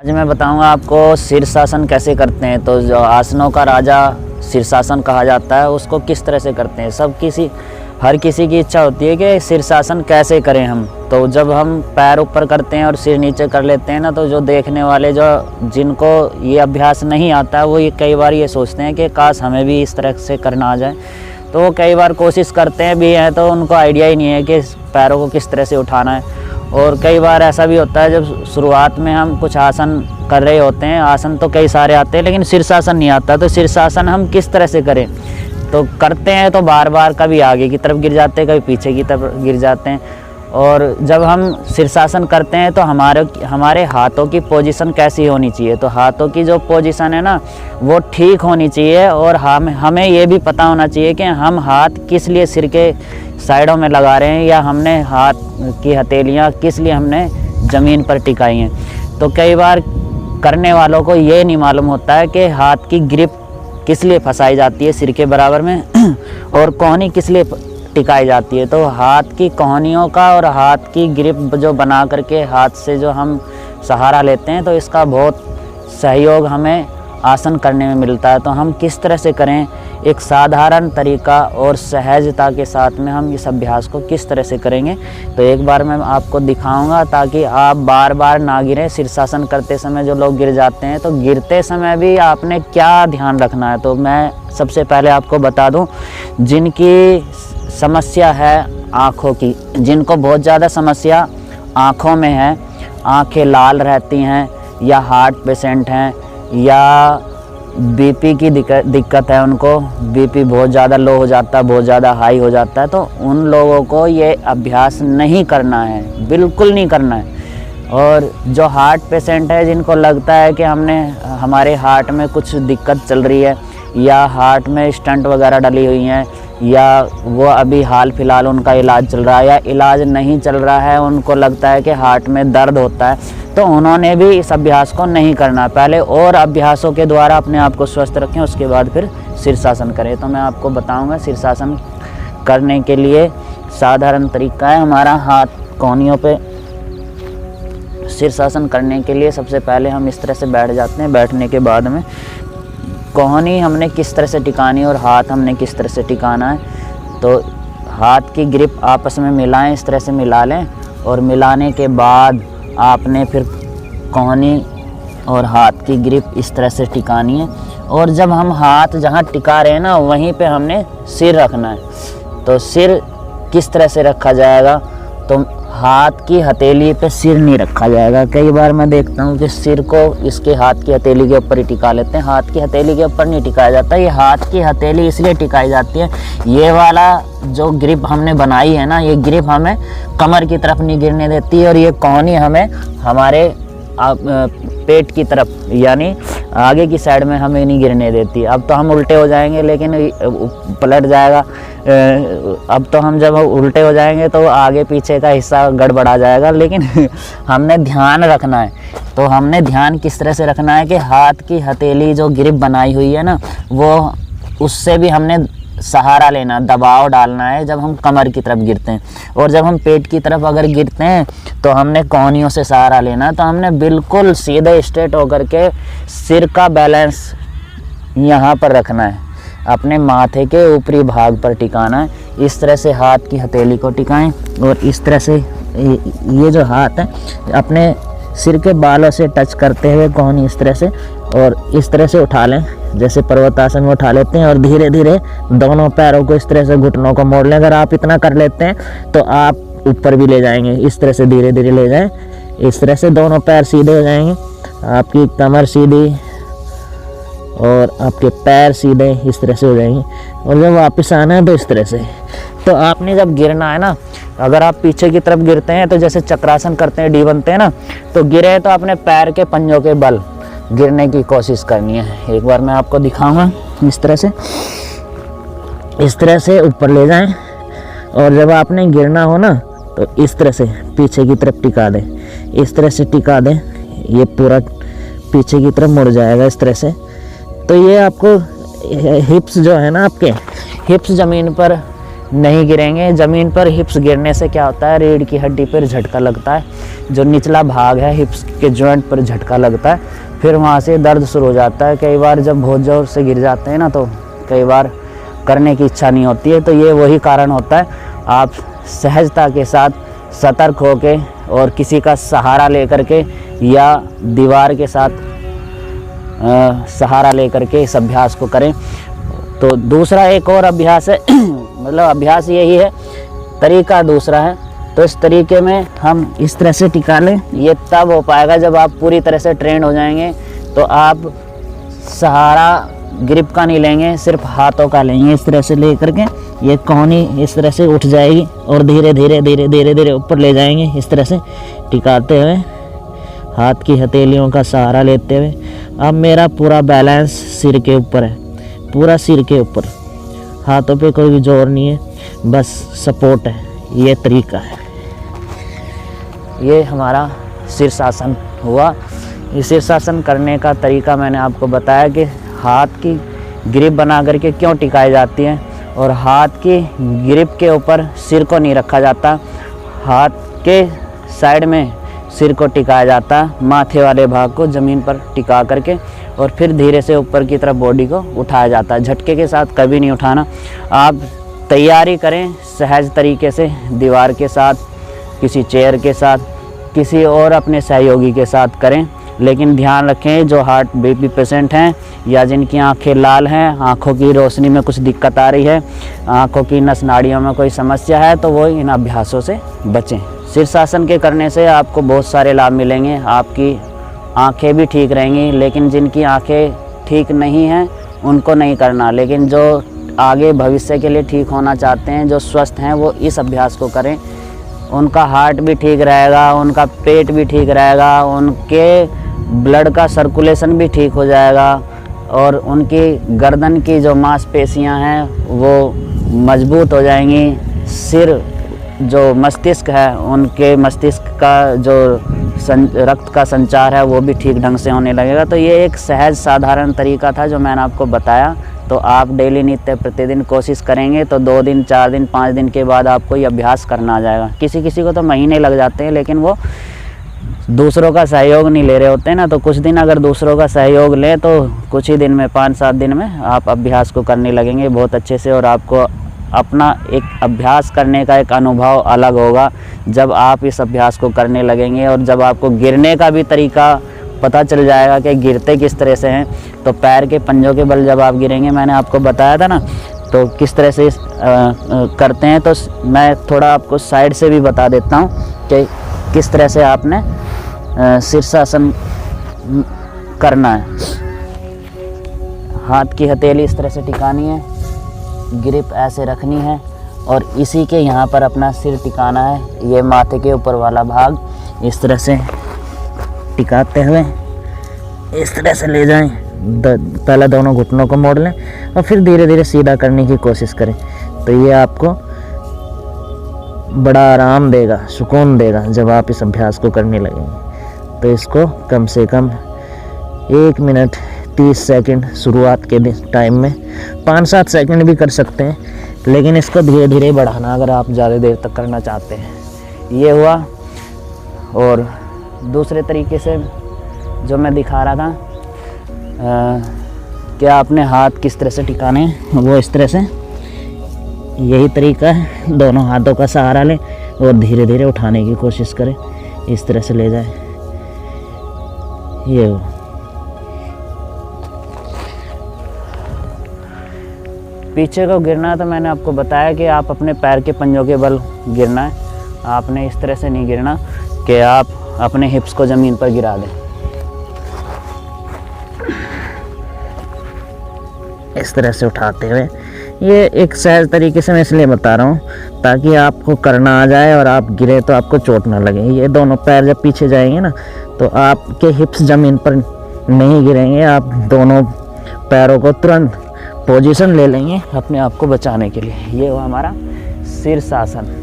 आज मैं बताऊंगा आपको शीर्षासन कैसे करते हैं। तो जो आसनों का राजा शीर्षासन कहा जाता है, उसको किस तरह से करते हैं। हर किसी की इच्छा होती है कि शीर्षासन कैसे करें हम। तो जब हम पैर ऊपर करते हैं और सिर नीचे कर लेते हैं ना, तो जो देखने वाले जिनको ये अभ्यास नहीं आता है, वो ये कई बार ये सोचते हैं कि काश हमें भी इस तरह से करना आ जाए। तो वो कई बार कोशिश करते हैं भी हैं, तो उनको आइडिया ही नहीं है कि पैरों को किस तरह से उठाना है। और कई बार ऐसा भी होता है, जब शुरुआत में हम कुछ आसन कर रहे होते हैं, आसन तो कई सारे आते हैं लेकिन शीर्षासन नहीं आता। तो शीर्षासन हम किस तरह से करें, तो करते हैं तो बार बार कभी आगे की तरफ गिर जाते हैं, कभी पीछे की तरफ गिर जाते हैं। और जब हम शीर्षासन करते हैं तो हमारे हाथों की पोजीशन कैसी होनी चाहिए। तो हाथों की जो पोजीशन है ना, वो ठीक होनी चाहिए। और हमें ये भी पता होना चाहिए कि हम हाथ किस लिए सिर के साइडों में लगा रहे हैं, या हमने हाथ की हथेलियाँ किस लिए हमने ज़मीन पर टिकाई हैं। तो कई बार करने वालों को ये नहीं मालूम होता है कि हाथ की ग्रिप किस लिए फंसाई जाती है सिर के बराबर में और कोहनी किस लिए टिकाई जाती है। तो हाथ की कोहनियों का और हाथ की ग्रिप जो बना करके हाथ से जो हम सहारा लेते हैं, तो इसका बहुत सहयोग हमें आसन करने में मिलता है। तो हम किस तरह से करें, एक साधारण तरीका और सहजता के साथ में हम इस अभ्यास को किस तरह से करेंगे, तो एक बार मैं आपको दिखाऊंगा, ताकि आप बार बार ना गिरें। शीर्षासन करते समय जो लोग गिर जाते हैं, तो गिरते समय भी आपने क्या ध्यान रखना है। तो मैं सबसे पहले आपको बता दूं, जिनकी समस्या है आँखों की, जिनको बहुत ज़्यादा समस्या आँखों में है, आँखें लाल रहती हैं, या हार्ट पेशेंट हैं, या बीपी की दिक्कत है, उनको बीपी बहुत ज़्यादा लो हो जाता है, बहुत ज़्यादा हाई हो जाता है, तो उन लोगों को ये अभ्यास नहीं करना है, बिल्कुल नहीं करना है। और जो हार्ट पेशेंट है, जिनको लगता है कि हमारे हार्ट में कुछ दिक्कत चल रही है, या हार्ट में स्टंट वगैरह डली हुई हैं, या वो अभी हाल फिलहाल उनका इलाज चल रहा है, या इलाज नहीं चल रहा है, उनको लगता है कि हार्ट में दर्द होता है, तो उन्होंने भी इस अभ्यास को नहीं करना। पहले और अभ्यासों के द्वारा अपने आप को स्वस्थ रखें, उसके बाद फिर शीर्षासन करें। तो मैं आपको बताऊंगा शीर्षासन करने के लिए साधारण तरीका है हमारा। हाथ कोहनियों पे शीर्षासन करने के लिए सबसे पहले हम इस तरह से बैठ जाते हैं। बैठने के बाद में कोहनी हमने किस तरह से टिकानी और हाथ हमने किस तरह से टिकाना है। तो हाथ की ग्रिप आपस में मिलाएं, इस तरह से मिला लें, और मिलाने के बाद आपने फिर कोहनी और हाथ की ग्रिप इस तरह से टिकानी है। और जब हम हाथ जहाँ टिका रहे हैं ना, वहीं पे हमने सिर रखना है। तो सिर किस तरह से रखा जाएगा, तो हाथ की हथेली पे सिर नहीं रखा जाएगा। कई बार मैं देखता हूँ कि सिर को इसके हाथ की हथेली के ऊपर ही टिका लेते हैं, हाथ की हथेली के ऊपर नहीं टिकाया जाता। ये हाथ की हथेली इसलिए टिकाई जाती है, ये वाला जो ग्रिप हमने बनाई है ना, ये ग्रिप हमें कमर की तरफ नहीं गिरने देती है, और ये कोहनी हमें हमारे पेट की तरफ यानी आगे की साइड में हमें नहीं गिरने देती। अब तो हम उल्टे हो जाएंगे, लेकिन पलट जाएगा। अब तो हम जब उल्टे हो जाएंगे तो आगे पीछे का हिस्सा गड़बड़ा जाएगा, लेकिन हमने ध्यान रखना है। तो हमने ध्यान किस तरह से रखना है कि हाथ की हथेली जो ग्रिप बनाई हुई है ना, वो उससे भी हमने सहारा लेना, दबाव डालना है जब हम कमर की तरफ गिरते हैं। और जब हम पेट की तरफ अगर गिरते हैं, तो हमने कोहनियों से सहारा लेना है। तो हमने बिल्कुल सीधे स्ट्रेट होकर के सिर का बैलेंस यहाँ पर रखना है, अपने माथे के ऊपरी भाग पर टिकाना है। इस तरह से हाथ की हथेली को टिकाएं, और इस तरह से ये जो हाथ है अपने सिर के बालों से टच करते हुए कोहनी इस तरह से, और इस तरह से उठा लें, जैसे पर्वतासन में उठा लेते हैं। और धीरे धीरे दोनों पैरों को इस तरह से घुटनों को मोड़ लें। अगर आप इतना कर लेते हैं तो आप ऊपर भी ले जाएंगे। इस तरह से धीरे धीरे ले जाएं, इस तरह से दोनों पैर सीधे हो जाएंगे, आपकी कमर सीधी और आपके पैर सीधे इस तरह से हो जाएंगे। और जब वापस आना है तो इस तरह से। तो आपने जब गिरना है ना, अगर आप पीछे की तरफ गिरते हैं, तो जैसे चक्रासन करते हैं, डी बनते हैं ना, तो गिरे तो अपने पैर के पंजों के बल गिरने की कोशिश करनी है। एक बार मैं आपको दिखाऊंगा। इस तरह से ऊपर ले जाएं, और जब आपने गिरना हो ना, तो इस तरह से पीछे की तरफ टिका दें, इस तरह से टिका दें, ये पूरा पीछे की तरफ मुड़ जाएगा इस तरह से। तो ये आपको हिप्स जो है ना, आपके हिप्स ज़मीन पर नहीं गिरेंगे। ज़मीन पर हिप्स गिरने से क्या होता है, रीढ़ की हड्डी पर झटका लगता है, जो निचला भाग है हिप्स के जॉइंट पर झटका लगता है, फिर वहाँ से दर्द शुरू हो जाता है। कई बार जब बहुत ज़ोर से गिर जाते हैं ना, तो कई बार करने की इच्छा नहीं होती है। तो ये वही कारण होता है। आप सहजता के साथ सतर्क होके और किसी का सहारा लेकर के या दीवार के साथ सहारा लेकर के इस अभ्यास को करें। तो दूसरा एक और अभ्यास है मतलब अभ्यास यही है, तरीका दूसरा है। तो इस तरीके में हम इस तरह से टिका लें। ये तब हो पाएगा जब आप पूरी तरह से ट्रेंड हो जाएंगे। तो आप सहारा ग्रिप का नहीं लेंगे, सिर्फ हाथों का लेंगे। इस तरह से ले करके ये कोहनी इस तरह से उठ जाएगी और धीरे धीरे धीरे धीरे धीरे ऊपर ले जाएंगे। इस तरह से टिकाते हुए हाथ की हथेलियों का सहारा लेते हुए। अब मेरा पूरा बैलेंस सिर के ऊपर है, पूरा सिर के ऊपर, हाथों पे कोई भी जोर नहीं है, बस सपोर्ट है। ये तरीका है। ये हमारा शीर्षासन हुआ। ये शीर्षासन करने का तरीका मैंने आपको बताया कि हाथ की ग्रिप बना करके क्यों टिकाई जाती है, और हाथ की ग्रिप के ऊपर सिर को नहीं रखा जाता, हाथ के साइड में सिर को टिकाया जाता है, माथे वाले भाग को ज़मीन पर टिका करके, और फिर धीरे से ऊपर की तरफ बॉडी को उठाया जाता है। झटके के साथ कभी नहीं उठाना। आप तैयारी करें सहज तरीके से, दीवार के साथ, किसी चेयर के साथ, किसी और अपने सहयोगी के साथ करें। लेकिन ध्यान रखें, जो हार्ट बीपी पेशेंट हैं या जिनकी आंखें लाल हैं, आंखों की रोशनी में कुछ दिक्कत आ रही है, आंखों की नस नाड़ियों में कोई समस्या है, तो वो इन अभ्यासों से बचें। शीर्षासन के करने से आपको बहुत सारे लाभ मिलेंगे। आपकी आंखें भी ठीक रहेंगी। लेकिन जिनकी आंखें ठीक नहीं हैं उनको नहीं करना। लेकिन जो आगे भविष्य के लिए ठीक होना चाहते हैं, जो स्वस्थ हैं, वो इस अभ्यास को करें। उनका हार्ट भी ठीक रहेगा, उनका पेट भी ठीक रहेगा, उनके ब्लड का सर्कुलेशन भी ठीक हो जाएगा, और उनकी गर्दन की जो मांसपेशियां हैं वो मजबूत हो जाएंगी। सिर जो मस्तिष्क है, उनके मस्तिष्क का जो रक्त का संचार है वो भी ठीक ढंग से होने लगेगा। तो ये एक सहज साधारण तरीका था जो मैंने आपको बताया। तो आप डेली नित्य प्रतिदिन कोशिश करेंगे तो 2 दिन 4 दिन 5 दिन के बाद आपको ये अभ्यास करना आ जाएगा। किसी किसी को तो महीने लग जाते हैं, लेकिन वो दूसरों का सहयोग नहीं ले रहे होते हैं ना। तो कुछ दिन अगर दूसरों का सहयोग लें तो कुछ ही दिन में, 5-7 दिन में आप अभ्यास को करने लगेंगे बहुत अच्छे से। और आपको अपना एक अभ्यास करने का एक अनुभव अलग होगा जब आप इस अभ्यास को करने लगेंगे। और जब आपको गिरने का भी तरीका पता चल जाएगा कि गिरते किस तरह से हैं। तो पैर के पंजों के बल जब आप गिरेंगे, मैंने आपको बताया था ना, तो किस तरह से करते हैं। तो मैं थोड़ा आपको साइड से भी बता देता हूँ कि किस तरह से आपने शीर्षासन करना है। हाथ की हथेली इस तरह से टिकानी है, ग्रिप ऐसे रखनी है, और इसी के यहाँ पर अपना सिर टिकाना है। ये माथे के ऊपर वाला भाग इस तरह से टिकाते हुए इस तरह से ले जाएं। पहले दोनों घुटनों को मोड़ लें और फिर धीरे धीरे सीधा करने की कोशिश करें। तो ये आपको बड़ा आराम देगा, सुकून देगा जब आप इस अभ्यास को करने लगेंगे। तो इसको कम से कम 1 मिनट 30 सेकंड शुरुआत के टाइम में, 5-7 सेकंड भी कर सकते हैं, लेकिन इसको धीरे धीरे बढ़ाना अगर आप ज़्यादा देर तक करना चाहते हैं। ये हुआ। और दूसरे तरीके से जो मैं दिखा रहा था कि आपने हाथ किस तरह से टिकाने हैं, वो इस तरह से, यही तरीका है। दोनों हाथों का सहारा लें और धीरे धीरे उठाने की कोशिश करें, इस तरह से ले जाएं। ये हो। पीछे को गिरना है तो मैंने आपको बताया कि आप अपने पैर के पंजों के बल गिरना है। आपने इस तरह से नहीं गिरना कि आप अपने हिप्स को ज़मीन पर गिरा दें। इस तरह से उठाते हुए, ये एक सहज तरीके से मैं इसलिए बता रहा हूँ ताकि आपको करना आ जाए और आप गिरे तो आपको चोट ना लगे। ये दोनों पैर जब पीछे जाएंगे ना, तो आपके हिप्स ज़मीन पर नहीं गिरेंगे। आप दोनों पैरों को तुरंत पोजीशन ले लेंगे अपने आप को बचाने के लिए। ये हुआ हमारा शीर्षासन।